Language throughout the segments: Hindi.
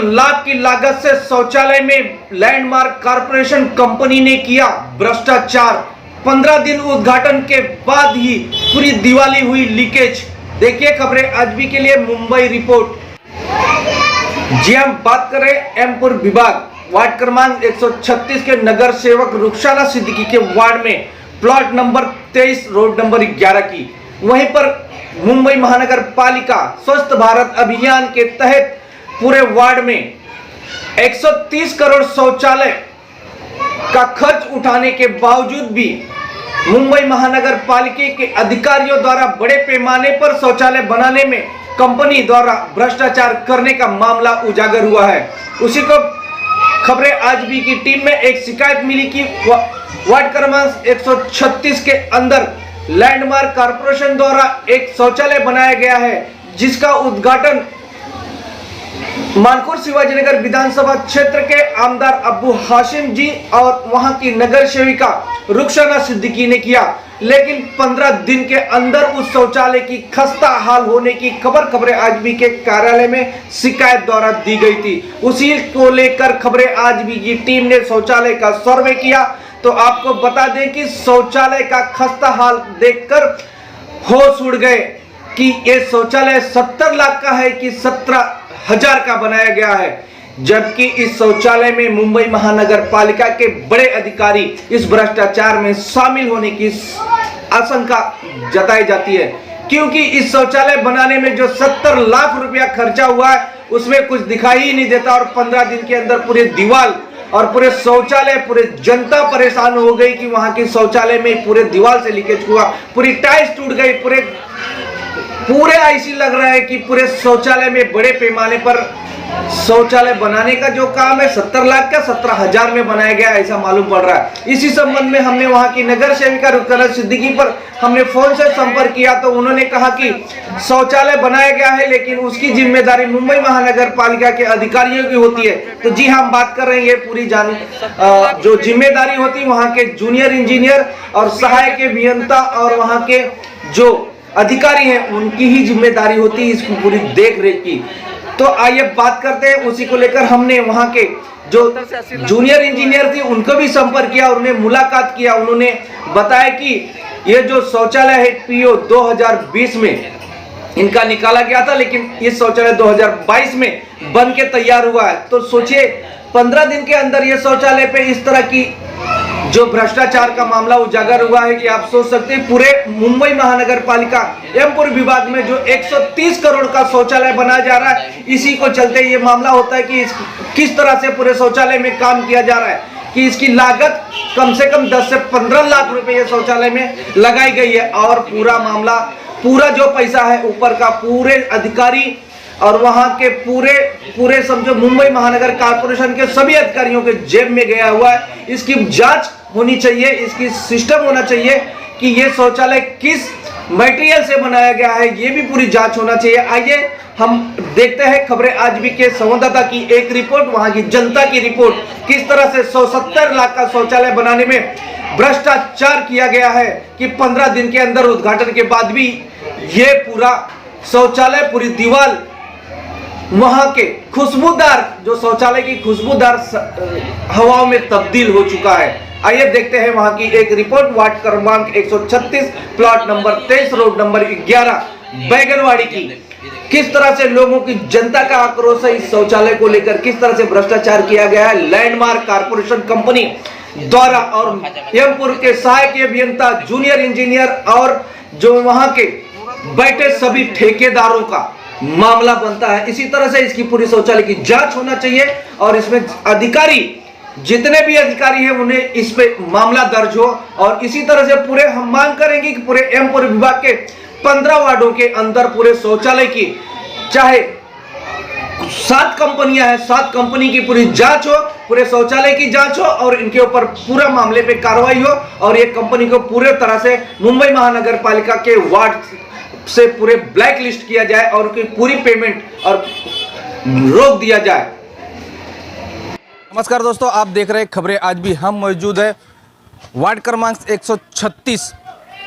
लाख की लागत से शौचालय में लैंडमार्क कॉरपोरेशन कंपनी ने किया भ्रष्टाचार। 15 दिन उद्घाटन के बाद ही पूरी दिवाली हुई लीकेज। देखिए खबरें आज भी के लिए मुंबई रिपोर्ट। जी हम बात करें एमपुर विभाग वार्ड क्रमांक 136 के नगर सेवक रुखसाना सिद्दीकी के वार्ड में प्लॉट नंबर 23 रोड नंबर 11 की। वहीं पर मुंबई महानगर पालिका स्वच्छ भारत अभियान के तहत पूरे वार्ड में 130 करोड़ शौचालय का खर्च उठाने के बावजूद भी मुंबई महानगर पालिका के अधिकारियों द्वारा बड़े पैमाने पर शौचालय बनाने में कंपनी द्वारा भ्रष्टाचार करने का मामला उजागर हुआ है। उसी को खबरें आज भी की टीम में एक शिकायत मिली कि वार्ड क्रमांक 136 के अंदर लैंडमार्क कॉरपोरेशन द्वारा एक शौचालय बनाया गया है, जिसका उद्घाटन मानकुर शिवाजीनगर विधानसभा क्षेत्र के आमदार अब्बू हाशिम जी और वहां की नगर सेविका रुखसाना सिद्दीकी ने किया। लेकिन 15 दिन के अंदर उस शौचालय की खस्ता हाल होने की खबरें आज भी के कार्यालय में शिकायत द्वारा दी गई थी। उसी को लेकर खबरें आज भी की टीम ने शौचालय का सर्वे किया तो आपको बता दें कि शौचालय का खस्ता हाल देखकर होश उड़ गए कि ये शौचालय 70 लाख का है कि 17,000 का बनाया गया है। जबकि इस शौचालय में मुंबई महानगर पालिका के बड़े अधिकारी इस भ्रष्टाचार में शामिल होने की आशंका जताई जाती है, क्योंकि इस शौचालय बनाने में जो 70 लाख रुपया खर्चा हुआ है उसमें कुछ दिखाई ही नहीं देता और 15 दिन के अंदर पूरे दीवार और पूरे शौचालय पूरे जनता परेशान हो गई कि वहां की शौचालय में पूरे दीवार से लीकेज हुआ, पूरी टाइल्स टूट गई, पूरे ऐसी लग रहा है कि पूरे शौचालय में बड़े पैमाने पर शौचालय बनाने का जो काम है 70 लाख का 17,000 में बनाया गया ऐसा मालूम पड़ रहा है। इसी संबंध में हमने वहां की नगर सेविका रुखसाना सिद्दीकी पर हमने फोन से संपर्क किया तो उन्होंने कहा कि शौचालय बनाया गया है लेकिन उसकी जिम्मेदारी मुंबई महानगर पालिका के अधिकारियों की होती है। तो जी हम बात कर रहे हैं, ये पूरी जो जिम्मेदारी होती है वहां के जूनियर इंजीनियर और सहायक अभियंता और वहां के जो अधिकारी हैं उनकी ही जिम्मेदारी होती है इसकी पूरी देख रेख की। तो आइए बात करते हैं, उसी को लेकर हमने वहां के जो जूनियर इंजीनियर थी उनको भी संपर्क किया और उन्हें मुलाकात किया। उन्होंने बताया कि ये जो शौचालय है पीओ 2020 में इनका निकाला गया था, लेकिन ये शौचालय 2022 में बन के तैयार हुआ है। तो सोचिए 15 दिन के अंदर ये शौचालय पे इस तरह की जो भ्रष्टाचार का मामला उजागर हुआ है कि आप सोच सकते हैं पूरे मुंबई महानगर पालिका एमपुर विभाग में जो 130 करोड़ का शौचालय बनाया जा रहा है, इसी को चलते ये मामला होता है कि किस तरह से पूरे शौचालय में काम किया जा रहा है कि इसकी लागत कम से कम 10 से 15 लाख रुपए ये शौचालय में लगाई गई है। और पूरा मामला पूरा जो पैसा है ऊपर का पूरे अधिकारी और वहां के पूरे समझो मुंबई महानगर कॉरपोरेशन के सभी अधिकारियों के जेब में गया हुआ है। इसकी जांच होनी चाहिए, इसकी सिस्टम होना चाहिए कि ये शौचालय किस मटेरियल से बनाया गया है, ये भी पूरी जांच होना चाहिए। आइए हम देखते हैं खबरें आज भी के संवाददाता की एक रिपोर्ट, वहां की जनता की रिपोर्ट, किस तरह से 170 लाख का शौचालय बनाने में भ्रष्टाचार किया गया है कि 15 दिन के अंदर उद्घाटन के बाद भी ये पूरा शौचालय पूरी दीवार वहां के खुशबूदार जो शौचालय की खुशबूदार हवाओं में तब्दील हो चुका है। आइए देखते हैं वहां की एक रिपोर्ट वार्ड क्रमांक 136 प्लॉट नंबर 23 रोड नंबर 11 बैगनवाड़ी की। किस तरह से लोगों की जनता का आक्रोश है इस शौचालय को लेकर, किस तरह से भ्रष्टाचार किया गया है लैंडमार्क कॉरपोरेशन कंपनी द्वारा और एमपुर के सहायक अभियंता जूनियर इंजीनियर और जो वहां के बैठे सभी ठेकेदारों का मामला बनता है। इसी तरह से इसकी पूरी शौचालय की जांच होना चाहिए और इसमें अधिकारी जितने भी अधिकारी हैं उन्हें इस पे मामला दर्ज हो। और इसी तरह से पूरे हम मांग करेंगे कि पूरे एमपुर विभाग के 15 वार्डों के अंदर पूरे शौचालय की चाहे 7 कंपनियां हैं, 7 कंपनी की पूरी जांच हो, पूरे शौचालय की जांच हो और इनके ऊपर पूरा मामले पे कार्रवाई हो और ये कंपनी को पूरे तरह से मुंबई महानगर पालिका के वार्ड से पूरे ब्लैक लिस्ट किया जाए और उनकी पूरी पेमेंट और रोक दिया जाए। नमस्कार दोस्तों, आप देख रहे हैं खबरें आज भी। हम मौजूद है वार्ड क्रमांक 136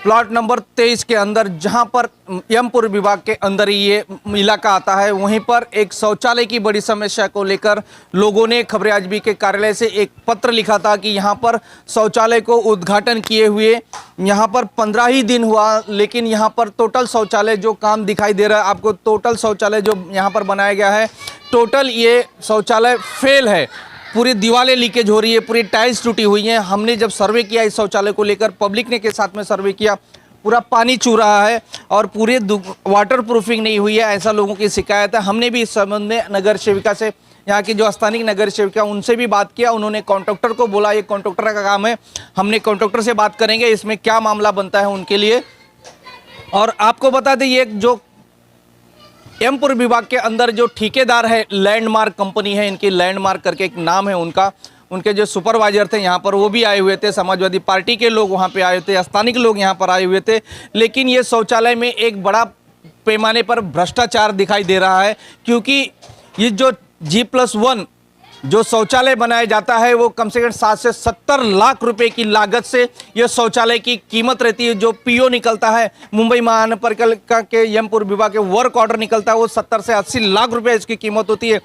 प्लॉट नंबर 23 के अंदर, जहां पर यमपुर विभाग के अंदर ही ये इलाका आता है, वहीं पर एक शौचालय की बड़ी समस्या को लेकर लोगों ने खबरें आज भी के कार्यालय से एक पत्र लिखा था कि यहां पर शौचालय को उद्घाटन किए हुए यहां पर 15 ही दिन हुआ, लेकिन यहां पर टोटल शौचालय जो काम दिखाई दे रहा है आपको, टोटल शौचालय जो यहां पर बनाया गया है, टोटल ये शौचालय फेल है। पूरी दीवारें लीकेज हो रही है, पूरी टाइल्स टूटी हुई हैं। हमने जब सर्वे किया इस शौचालय को लेकर, पब्लिक ने के साथ में सर्वे किया, पूरा पानी चू रहा है और पूरे वाटर प्रूफिंग नहीं हुई है, ऐसा लोगों की शिकायत है। हमने भी इस संबंध में नगर सेविका से, यहाँ की जो स्थानीय नगर सेविका, उनसे भी बात किया। उन्होंने कॉन्ट्रैक्टर को बोला ये कॉन्ट्रैक्टर का काम है, हमने कॉन्ट्रैक्टर से बात करेंगे इसमें क्या मामला बनता है उनके लिए। और आपको बता दें ये जो यमपुर विभाग के अंदर जो ठेकेदार है, लैंडमार्क कंपनी है, इनकी लैंडमार्क करके एक नाम है उनका, उनके जो सुपरवाइजर थे यहाँ पर वो भी आए हुए थे, समाजवादी पार्टी के लोग वहाँ पे आए थे, स्थानिक लोग यहाँ पर आए हुए थे। लेकिन ये शौचालय में एक बड़ा पैमाने पर भ्रष्टाचार दिखाई दे रहा है, क्योंकि ये जो G+1 जो शौचालय बनाया जाता है वो कम से कम 60 से 70 लाख रुपए की लागत से ये शौचालय की कीमत रहती है। जो पीओ निकलता है मुंबई महानगरपालिका के यमपुर विभाग के वर्क ऑर्डर निकलता है वो 70 से 80 लाख रुपए इसकी कीमत होती है।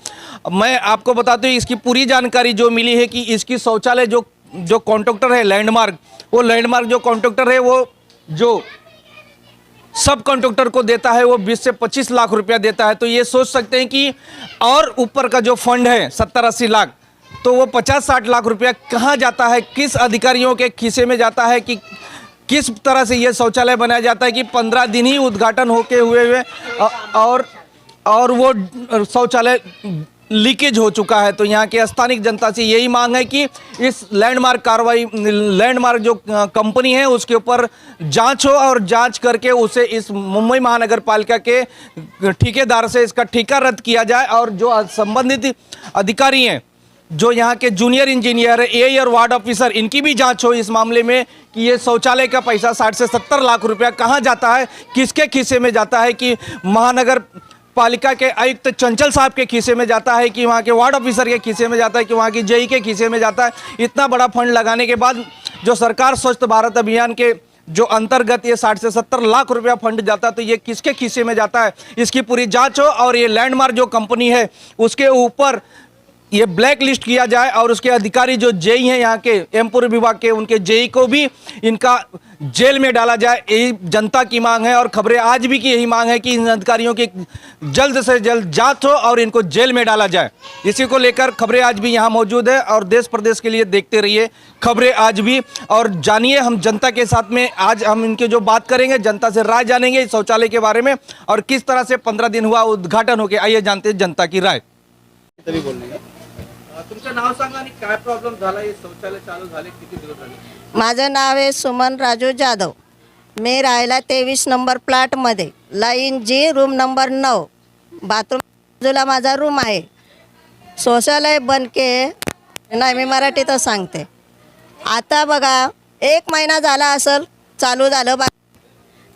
मैं आपको बताता हूँ इसकी पूरी जानकारी जो मिली है कि इसकी शौचालय जो कॉन्ट्रैक्टर है लैंडमार्क, वो लैंडमार्क जो कॉन्ट्रैक्टर है वो जो सब कॉन्ट्रैक्टर को देता है वो 20 से 25 लाख रुपया देता है। तो ये सोच सकते हैं कि और ऊपर का जो फंड है 70-80 लाख, तो वो 50-60 लाख रुपया कहाँ जाता है, किस अधिकारियों के खीसे में जाता है, कि किस तरह से ये शौचालय बनाया जाता है कि 15 दिन ही उद्घाटन होके हुए और वो शौचालय लीकेज हो चुका है। तो यहाँ के स्थानिक जनता से यही मांग है कि इस लैंडमार्क जो कंपनी है उसके ऊपर जांच हो और जांच करके उसे इस मुंबई महानगर पालिका के ठेकेदार से इसका ठेका रद्द किया जाए और जो संबंधित अधिकारी हैं, जो यहाँ के जूनियर इंजीनियर है, एआई और वार्ड ऑफिसर, इनकी भी जांच हो इस मामले में कि ये शौचालय का पैसा 60 से 70 लाख रुपया कहाँ जाता है, किसके खीसे में जाता है, कि महानगर पालिका के आयुक्त चंचल साहब के खीसे में जाता है, कि वहाँ के वार्ड ऑफिसर के खीसे में जाता है, कि वहाँ की जेई के खीसे में जाता है। इतना बड़ा फंड लगाने के बाद जो सरकार स्वच्छ भारत अभियान के जो अंतर्गत ये 60 से 70 लाख रुपया फंड जाता है, तो ये किसके खीसे में जाता है, इसकी पूरी जांच हो और ये लैंडमार्क जो कंपनी है उसके ऊपर ये ब्लैक लिस्ट किया जाए और उसके अधिकारी जो जेई हैं यहाँ के यमपुर विभाग के, उनके जेई को भी इनका जेल में डाला जाए। यही जनता की मांग है और खबरें आज भी की यही मांग है कि इन अधिकारियों की जल्द से जल्द जांच हो और इनको जेल में डाला जाए। इसी को लेकर खबरें आज भी यहाँ मौजूद है और देश प्रदेश के लिए देखते रहिए खबरें आज भी, और जानिए हम जनता के साथ में आज हम इनके जो बात करेंगे, जनता से राय जानेंगे इस शौचालय के बारे में और किस तरह से 15 दिन हुआ उद्घाटन होके। आइए जानते हैं जनता की राय। तरी बोलणे तुमचं नाव सांगा आणि काय प्रॉब्लेम झाला, हे शौचालय चालू झाले किती दिवस झाले? माझं नाव आहे सुमन राजू जाधव। मी राहायला 23 नंबर प्लॉटमध्ये, लाईन जी, रूम नंबर 9, बाथरूम बाजूला माझा रूम आहे। शौचालय बनके नाही, मी मराठीतच सांगते। आता बघा 1 महिना झाला असेल चालू झालं,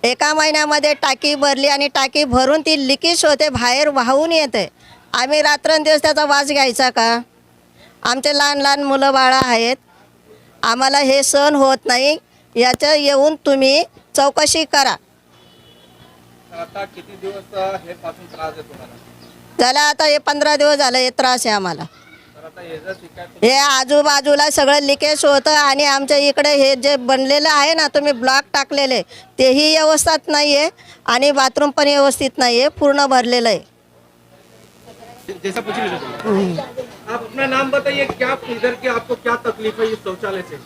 एका महिन्यामध्ये टाकी भरली आणि टाकी भरून ती लिकेज होते, बाहेर वाहून येते। आम्ही रात्रंदिवस त्याचा वास घ्यायचा का? आमचे लहान लहान मुलं बाळं आहेत, आम्हाला हे सहन होत नाही। याचं येऊन तुम्ही चौकशी करा। आता किती दिवस हे पासून त्रास आहे तुम्हाला? त्याला आता हे 15 दिवस झाले हे त्रास आहे आम्हाला। तर आता हे जर शिकायत हे आजूबाजूला सगळं लिकेज होतं आणि आमच्या इकडे हे जे बनलेलं आहे ना, तुम्ही ब्लॉक टाकलेले, तेही व्यवस्थित नाही आहे आणि बाथरूम पण व्यवस्थित नाही आहे, पूर्ण भरलेलं आहे। जैसा पूछ लीजिए। आप अपना नाम बताइए, क्या इधर के आपको क्या तकलीफ है इस शौचालय से?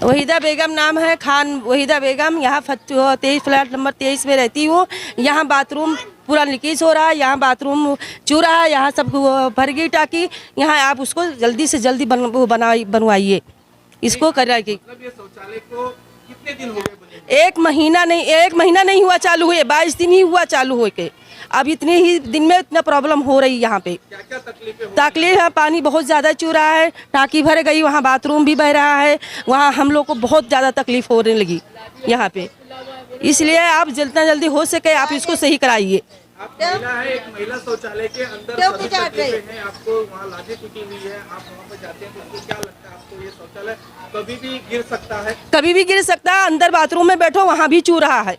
वहीदा बेगम नाम है, खान वहीदा बेगम। यहाँ 23 फ्लैट नंबर 23 में रहती हूँ। यहाँ बाथरूम पूरा लीकेज हो रहा है, यहाँ बाथरूम चू रहा है, यहाँ सब भर गई टाकी। यहाँ आप उसको जल्दी से जल्दी बनवाइए, इसको कराइए। मतलब ये शौचालय को कितने दिन हो गए बने? 1 महीना नहीं हुआ चालू हुए, 22 दिन ही हुआ चालू हो के। अब इतने ही दिन में इतना प्रॉब्लम हो रही है यहाँ पे। क्या क्या तकलीफें? तकलीफ है, पानी बहुत ज़्यादा चू रहा है, टाकी भर गई, वहाँ बाथरूम भी बह रहा है, वहाँ हम लोग को बहुत ज़्यादा तकलीफ होने लगी यहाँ पे। इसलिए आप जितना जल्दी हो सके आप इसको सही कराइए। आप महिला है, एक महिला शौचालय के अंदर क्यों सभी चाट रही? तकलीफें हैं, आपको वहाँ लाजे टूटी हुई है, आप वहाँ पे जाते हैं तो आपको क्या लगता है, आपको ये शौचालय कभी भी गिर सकता है? कभी भी गिर सकता है। अंदर बाथरूम में बैठो वहाँ भी चू रहा है,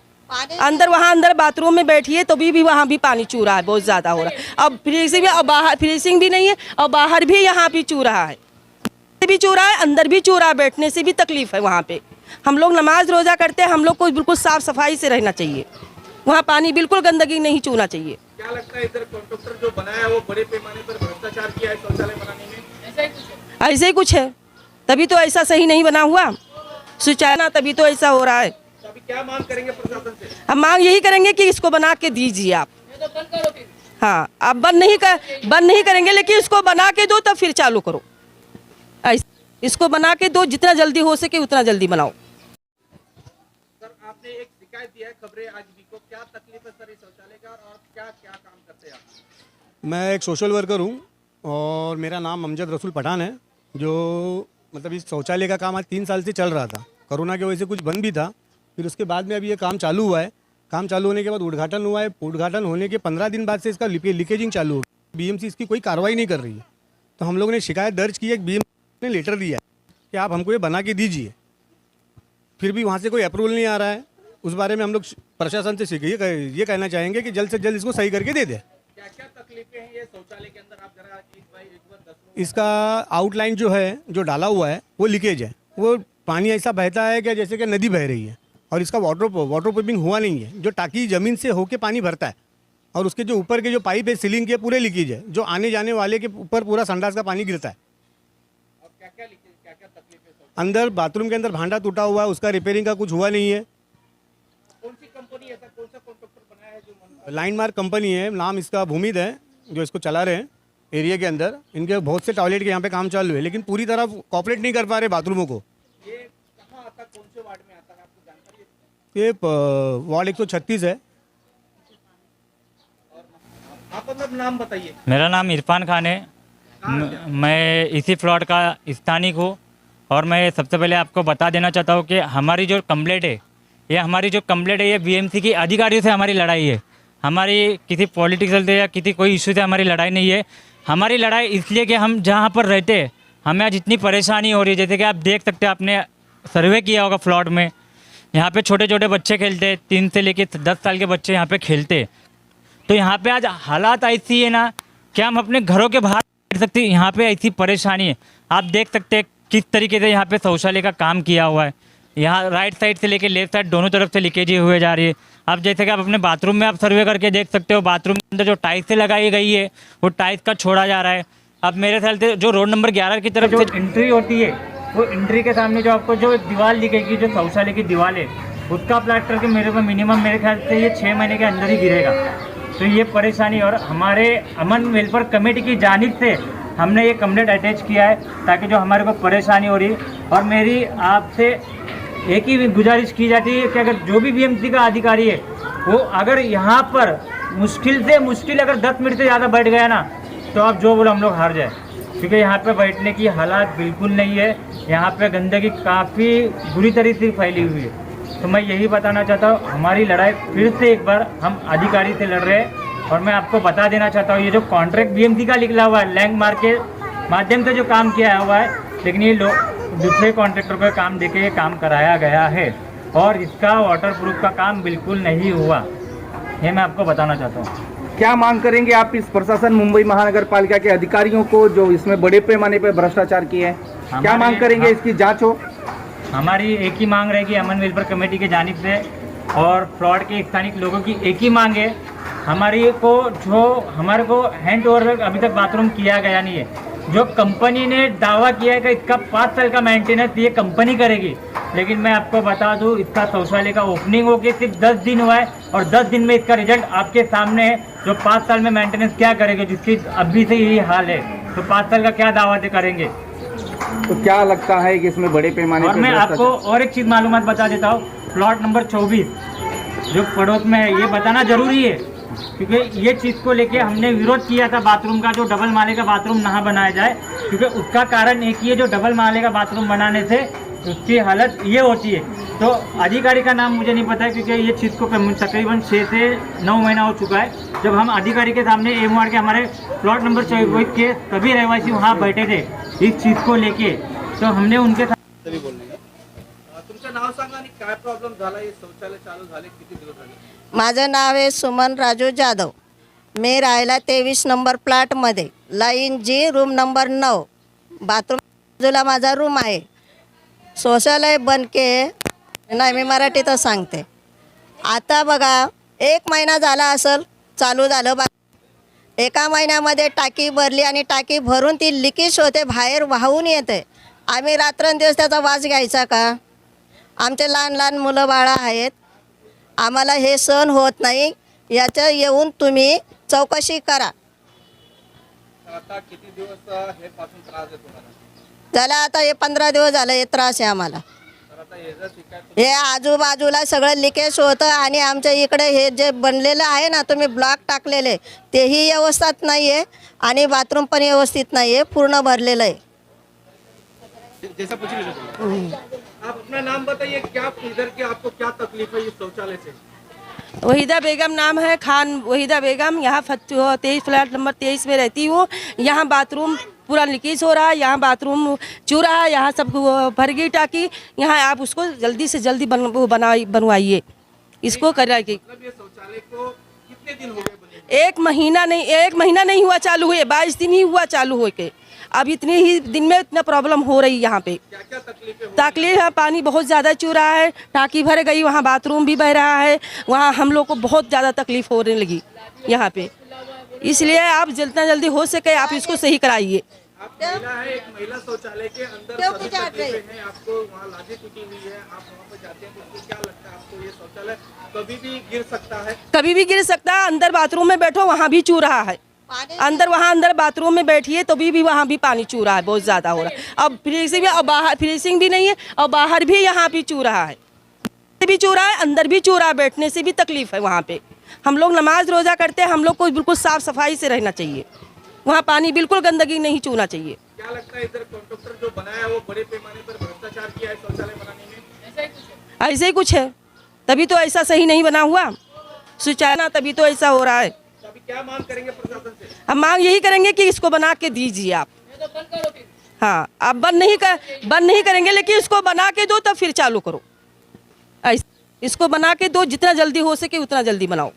अंदर बाथरूम में बैठिए तो भी वहाँ भी पानी चू रहा है, बहुत ज्यादा हो रहा है। अब फ्रीजिंग भी, अब बाहर फ्रीजिंग भी नहीं है और बाहर भी यहाँ भी चू रहा है, भी चू रहा है, अंदर भी चू रहा है, बैठने से भी तकलीफ है वहाँ पे। हम लोग नमाज रोजा करते हैं, हम लोग को बिल्कुल साफ सफाई से रहना चाहिए, वहाँ पानी बिल्कुल गंदगी नहीं चूना चाहिए। क्या लगता है इधर कॉन्ट्रैक्टर जो बनाया है वो बड़े पैमाने पर भ्रष्टाचार किया है शौचालय बनाने में? ऐसे ही कुछ है, तभी तो ऐसा सही नहीं बना हुआ सुचाना, तभी तो ऐसा हो रहा है। तो अभी क्या मांग करेंगे प्रशासन से? हम मांग यही करेंगे कि इसको बना के दीजिए आप। हाँ, आप बंद नहीं करेंगे, लेकिन इसको बना के दो तब फिर चालू करो। इसको बना के दो, जितना जल्दी हो सके उतना जल्दी बनाओ। सर आपने एक शिकायत दिया है खबरें आज भी को, क्या तकलीफ है सर इस शौचालय का और क्या क्या काम करते हैं आप? मैं एक सोशल वर्कर हूँ और मेरा नाम अमजद रसूल पठान है। जो मतलब इस शौचालय का काम आज 3 साल से चल रहा था, कोरोना की वजह से कुछ बंद भी था, फिर उसके बाद में अभी ये काम चालू हुआ है। काम चालू होने के बाद उद्घाटन हुआ है, उद्घाटन होने के 15 दिन बाद से इसका लीकेजिंग चालू हो गई। बीएमसी इसकी कोई कार्रवाई नहीं कर रही है, तो हम लोगों ने शिकायत दर्ज की है। बीएमसी ने लेटर दिया है कि आप हमको ये बना के दीजिए, फिर भी वहाँ से कोई अप्रूवल नहीं आ रहा है। उस बारे में हम लोग प्रशासन से ये कहना चाहेंगे कि जल्द से जल्द इसको सही करके दे दे। क्या क्या तकलीफें हैं ये शौचालय के अंदर, आप जरा एक बार 10 इसका आउटलाइन जो है, जो डाला हुआ है वो लीकेज है, वो पानी ऐसा बहता है कि जैसे कि नदी बह रही है, और इसका वाटर प्रूफिंग हुआ नहीं है। जो टाकी ज़मीन से होके पानी भरता है और उसके जो ऊपर के जो पाइप है सीलिंग के पूरे लीकेज है, जो आने जाने वाले के ऊपर पूरा संडास का पानी गिरता है। और क्या क्या तकलीफें? अंदर बाथरूम के अंदर भांडा टूटा हुआ है, उसका रिपेयरिंग का कुछ हुआ नहीं है। कौन सी कंपनी ऐसा कौन सा कॉन्ट्रैक्टर बनाया है जो लाइनमार्क कंपनी है, नाम इसका भूमिद है, जो इसको चला रहे हैं एरिया के अंदर। इनके बहुत से टॉयलेट के यहाँ पे काम चालू है, लेकिन पूरी तरह कॉपरेट नहीं कर पा रहे बाथरूमों को। ये कहाँ आता, कौन से वार्ड में आता है, आपको जानकारी है? ये वार्ड 136 है। आप अपना नाम बताइए। मेरा नाम इरफान खान है, मैं इसी प्लॉट का स्थानिक हूँ। और मैं सबसे पहले आपको बता देना चाहता हूँ कि हमारी जो कंप्लेंट है, ये बीएमसी की अधिकारियों से हमारी लड़ाई है। हमारी किसी पॉलिटिकल से या किसी कोई इशू से हमारी लड़ाई नहीं है। हमारी लड़ाई इसलिए कि हम जहाँ पर रहते हैं हमें आज इतनी परेशानी हो रही है। जैसे कि आप देख सकते हैं, आपने सर्वे किया होगा प्लॉट में, यहाँ पे छोटे छोटे बच्चे खेलते हैं, 3 से लेकर 10 साल के बच्चे यहाँ पे खेलते हैं। तो यहाँ पे आज हालात ऐसी है ना कि हम अपने घरों के बाहर बैठ सकते हैं। यहाँ पे ऐसी परेशानी है, आप देख सकते हैं किस तरीके से यहाँ पे शौचालय का काम किया हुआ है। यहाँ राइट साइड से लेके लेफ्ट साइड दोनों तरफ से लीकेज हुए जा रही है। अब जैसे कि आप अपने बाथरूम में आप सर्वे करके देख सकते हो, बाथरूम के अंदर जो टाइल्स लगाई गई है वो टाइल्स का छोड़ा जा रहा है। अब मेरे ख्याल से जो रोड नंबर 11 की तरफ जो एंट्री होती है, वो एंट्री के सामने जो आपको जो दीवार दिखेगी, जो शौचालय की दीवार है, उसका प्लास्टर के मेरे ख्याल से ये 6 महीने के अंदर ही गिरेगा। तो ये परेशानी, और हमारे अमन वेलफेयर कमेटी की जानिब से हमने ये कंप्लेंट अटैच किया है ताकि जो हमारे को परेशानी हो रही है। और मेरी आपसे एक ही गुजारिश की जाती है कि अगर जो भी बीएमसी का अधिकारी है वो अगर यहाँ पर मुश्किल अगर 10 मिनट से ज़्यादा बैठ गया ना, तो आप जो बोलो हम लोग हार जाए, क्योंकि यहाँ पे बैठने की हालात बिल्कुल नहीं है। यहाँ पे गंदगी काफ़ी बुरी तरीके से फैली हुई है। तो मैं यही बताना चाहता हूँ, हमारी लड़ाई फिर से एक बार हम अधिकारी से लड़ रहे हैं। और मैं आपको बता देना चाहता हूँ, ये जो कॉन्ट्रैक्ट बीएमसी का निकला हुआ है, लैंडमार्क के माध्यम से जो काम किया हुआ है, लेकिन ये दूसरे कॉन्ट्रैक्टर को काम देके ये काम कराया गया है और इसका वाटरप्रूफ का काम बिल्कुल नहीं हुआ। ये मैं आपको बताना चाहता हूँ। क्या मांग करेंगे आप इस प्रशासन मुंबई महानगर पालिका के अधिकारियों को जो इसमें बड़े पैमाने पर भ्रष्टाचार किए हैं? क्या मांग करेंगे इसकी जांच हो? हमारी एक ही मांग रहेगी अमन वेलफेयर कमेटी की जानिब से, और फ्रॉड के स्थानिक लोगों की एक ही मांग है। हमारे को हैंड ओवर अभी तक बाथरूम किया गया नहीं है। जो कंपनी ने दावा किया है कि इसका 5 साल का मेंटेनेंस ये कंपनी करेगी, लेकिन मैं आपको बता दूं, इसका शौचालय का ओपनिंग होके सिर्फ 10 दिन हुआ है और 10 दिन में इसका रिजल्ट आपके सामने है। जो 5 साल में मेंटेनेंस क्या करेगी, जिसकी अभी से यही हाल है, तो 5 साल का क्या दावा करेंगे? तो क्या लगता है कि इसमें बड़े पैमाने और मैं आपको और एक चीज़ मालूमात बता देता हूँ, प्लॉट नंबर 24 जो पड़ोस में है, ये बताना जरूरी है, क्योंकि ये चीज़ को लेके हमने विरोध किया था बाथरूम का, जो डबल माले का बाथरूम ना बनाया जाए, क्योंकि उसका कारण एक ही है, जो डबल माले का बाथरूम बनाने से उसकी हालत ये होती है तो अधिकारी का नाम मुझे नहीं पता है, क्योंकि ये चीज़ को तकरीबन 6 से 9 महीना हो चुका है। जब हम अधिकारी के सामने एम वार्ड के हमारे प्लॉट नंबर 24 के सभी रहवासी वहाँ बैठे थे इस चीज़ को लेके, तो हमने उनके तुमचं नाव सांगा आणि काय प्रॉब्लेम झाला, हे शौचालय चालू झाले किती दिवस झाले? माझं नाव आहे सुमन राजू जाधव. मी राहायला 23 नंबर प्लॉटमध्ये, लाईन जी, रूम नंबर 9. बाथरूम बाजूला माझा रूम आहे. शौचालय बनके नाही, मी मराठीतच सांगते. आता बघा 1 महिना झाला असेल चालू झालं. एका महिन्यामध्ये टाकी भरली आणि टाकी भरून ती लिकेज होते, बाहेर वाहून येते. आम्ही रात्रंदिवस त्याचा वास घ्यायचा का? आमचे लहान लहान मुलं बाळं आहेत. आम्हाला हे सहन होत नाही. याचं येऊन तुम्ही चौकशी करा. आता किती दिवस हे पासून त्रास आहे तुम्हाला? झाला आता हे 15 दिवस झालं हे त्रास आहे आम्हाला. तर आता हे जर शिकायत हे आजूबाजूला सगळं लिकेज होतं आणि आमच्या इकडे हे जे बनलेलं आहे ना, तुम्ही ब्लॉक टाकलेले, तेही व्यवस्थित नाही आहे आणि बाथरूम पण व्यवस्थित नाही आहे, पूर्ण भरलेलं आहे. आप अपना नाम बताइए, क्या इधर की आपको क्या तकलीफ है इस शौचालय से? वहीदा बेगम नाम है, खान वहीदा बेगम। यहाँ 23 फ्लैट नंबर 23 में रहती हूँ। यहाँ बाथरूम पूरा लीकेज हो रहा है, यहाँ बाथरूम चू रहा है, यहाँ सब भर गई टाकी। यहाँ आप उसको जल्दी से जल्दी बनवाइए, इसको कराइए। मतलब ये शौचालय को कितने दिन हो गए बने? 1 महीना नहीं हुआ चालू हुए, 22 दिन ही हुआ चालू हो के। अब इतने ही दिन में इतना प्रॉब्लम हो रही यहाँ पे। क्या क्या तकलीफें? तकलीफ है, पानी बहुत ज़्यादा चू रहा है, टाकी भर गई, वहाँ बाथरूम भी बह रहा है, वहाँ हम लोग को बहुत ज़्यादा तकलीफ होने लगी यहाँ पे। इसलिए आप जितना जल्दी हो सके आप इसको सही कराइए। आप महिला है, एक महिला शौचालय के अंदर सभी तकलीफें हैं, आपको वहाँ लादी टूटी हुई है, आप वहाँ पर जाते हैं तो आपको क्या लगता है, आपको ये शौचालय कभी भी गिर सकता है? कभी भी गिर सकता है। अंदर बाथरूम में बैठो वहाँ भी चू रहा है, अंदर बाथरूम में बैठिए तो भी वहाँ भी पानी चू रहा है, बहुत ज़्यादा हो रहा है। अब फ्रीजिंग भी, और बाहर फ्रीजिंग भी नहीं है, और बाहर भी यहाँ भी चू रहा है, भी चू रहा है, अंदर भी चू रहा है। बैठने से भी तकलीफ है वहाँ पे। हम लोग नमाज रोज़ा करते हैं, हम लोग को बिल्कुल साफ़ सफाई से रहना चाहिए, वहाँ पानी बिल्कुल गंदगी नहीं चूना चाहिए। क्या लगता है इधर कॉन्ट्रैक्टर जो बनाया है वो बड़े पैमाने पर भ्रष्टाचार किया है शौचालय बनाने में? ऐसे ही कुछ है, तभी तो ऐसा सही नहीं बना हुआ सुचाना, तभी तो ऐसा हो रहा है। तो अभी क्या मांग करेंगे प्रशासन से? हम मांग यही करेंगे कि इसको बना के दीजिए आप। हाँ, आप बंद नहीं करेंगे, लेकिन इसको बना के दो तब फिर चालू करो। इसको बना के दो, जितना जल्दी हो सके उतना जल्दी बनाओ।